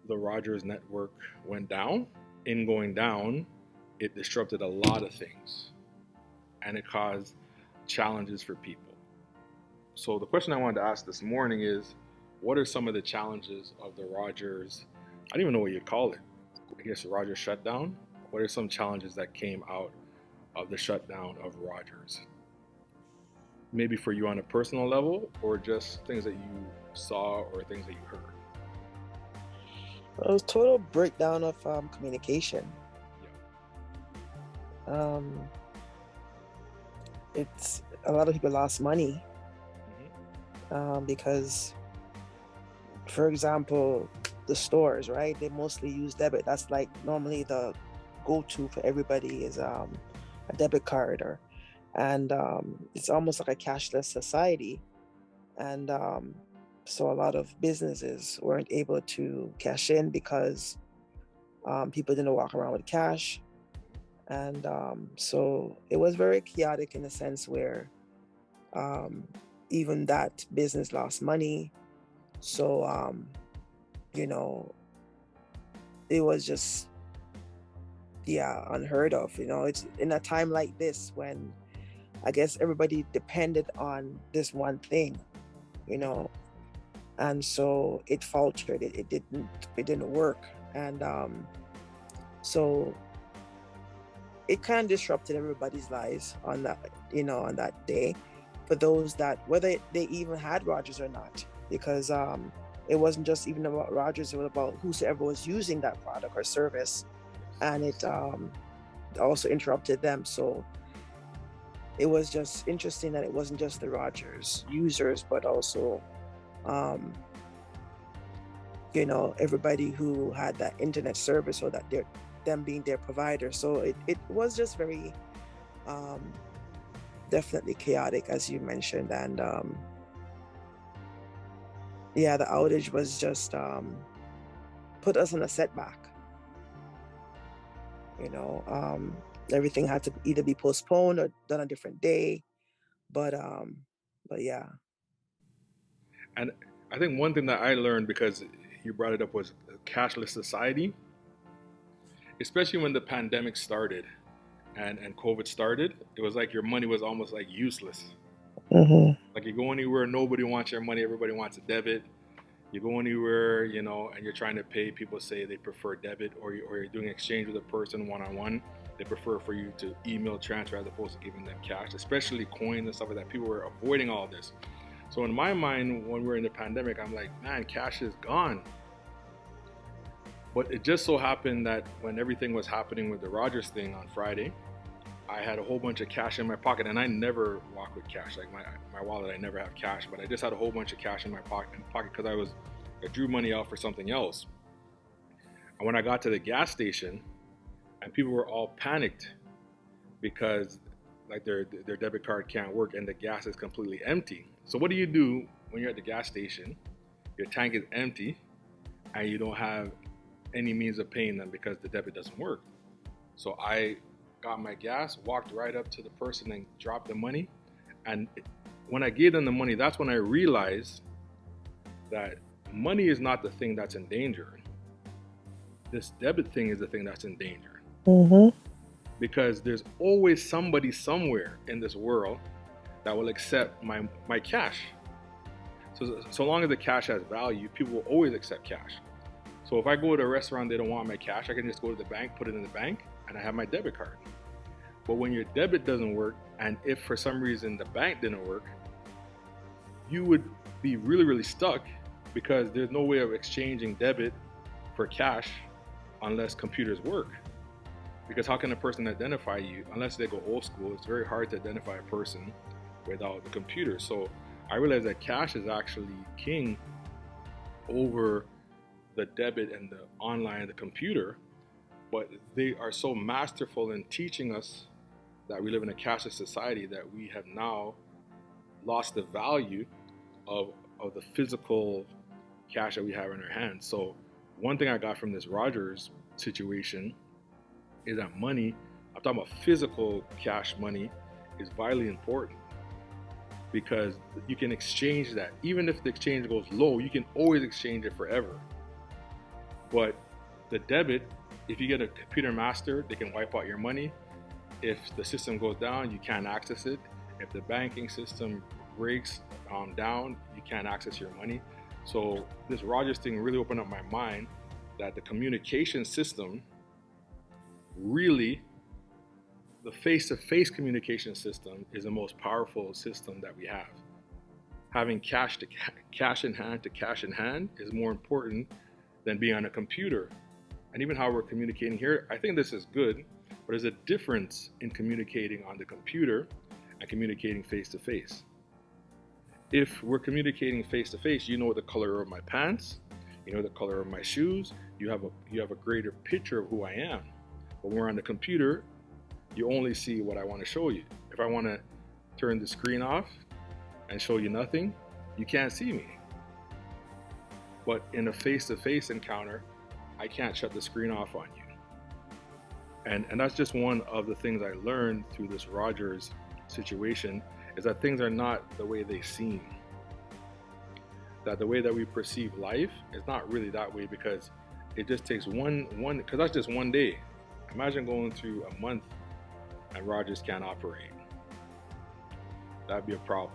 the Rogers network went down, in going down, it disrupted a lot of things and it caused challenges for people. So the question I wanted to ask this morning is, what are some of the challenges of the Rogers? I don't even know what you'd call it. I guess the Rogers shutdown. What are some challenges that came out of the shutdown of Rogers? Maybe for you on a personal level, or just things that you saw or things that you heard. It was total breakdown of communication. Yeah. Um, it's a lot of people lost money because, for example, the stores, right? They mostly use debit. That's like normally the go-to for everybody is a debit card, and it's almost like a cashless society. And so a lot of businesses weren't able to cash in because people didn't walk around with cash. And so it was very chaotic in the sense where um, even that business lost money. So, you know, it was just, yeah, unheard of. It's in a time like this when I guess everybody depended on this one thing, you know, and so it faltered. It didn't work. And so it kind of disrupted everybody's lives on that day, for those that, whether they even had Rogers or not, because it wasn't just even about Rogers, it was about whosoever was using that product or service, and it also interrupted them. So it was just interesting that it wasn't just the Rogers users, but also um, everybody who had that internet service, or that them being their provider. So it was just very um, definitely chaotic, as you mentioned. And yeah, the outage was just put us in a setback. Everything had to either be postponed or done a different day. But yeah. And I think one thing that I learned, because you brought it up, was cashless society, especially when the pandemic started and COVID started. It was like your money was almost like useless. Mm-hmm. Like you go anywhere, nobody wants your money, everybody wants a debit. You go anywhere, and you're trying to pay, people say they prefer debit, or you're doing exchange with a person one on one. They prefer for you to email transfer as opposed to giving them cash, especially coins and stuff like that. People were avoiding all this. So in my mind, when we're in the pandemic, I'm like, man, cash is gone. But it just so happened that when everything was happening with the Rogers thing on Friday, I had a whole bunch of cash in my pocket, and I never walk with cash. Like my wallet, I never have cash, but I just had a whole bunch of cash in my pocket because I drew money out for something else. And when I got to the gas station, and people were all panicked because like their debit card can't work and the gas is completely empty. So what do you do when you're at the gas station? Your tank is empty, and you don't have any means of paying them because the debit doesn't work. So I got my gas, walked right up to the person and dropped the money. And when I gave them the money, that's when I realized that money is not the thing that's in danger. This debit thing is the thing that's in danger. Mm-hmm. Because there's always somebody somewhere in this world that will accept my cash. So long as the cash has value, people will always accept cash. So if I go to a restaurant, they don't want my cash, I can just go to the bank, put it in the bank, and I have my debit card. But when your debit doesn't work, and if for some reason the bank didn't work, you would be really, really stuck, because there's no way of exchanging debit for cash unless computers work. Because how can a person identify you unless they go old school? It's very hard to identify a person without the computer. So I realized that cash is actually king over the debit and the online and the computer, but they are so masterful in teaching us that we live in a cashless society that we have now lost the value of the physical cash that we have in our hands. So one thing I got from this Rogers situation is that money, I'm talking about physical cash money, is vitally important, because you can exchange that. Even if the exchange goes low, you can always exchange it forever. But the debit, if you get a computer master, they can wipe out your money. If the system goes down, you can't access it. If the banking system breaks down, you can't access your money. So this Rogers thing really opened up my mind that the communication system, really, the face-to-face communication system is the most powerful system that we have. Having cash in hand is more important than being on a computer. And even how we're communicating here, I think this is good, but there's a difference in communicating on the computer and communicating face-to-face. If we're communicating face-to-face, you know the color of my pants, you know the color of my shoes, you have a greater picture of who I am. But when we're on the computer, you only see what I want to show you. If I want to turn the screen off and show you nothing, you can't see me. But in a face-to-face encounter, I can't shut the screen off on you. And that's just one of the things I learned through this Rogers situation, is that things are not the way they seem. That the way that we perceive life is not really that way, because it just takes one, because that's just one day. Imagine going through a month and Rogers can't operate. That'd be a problem.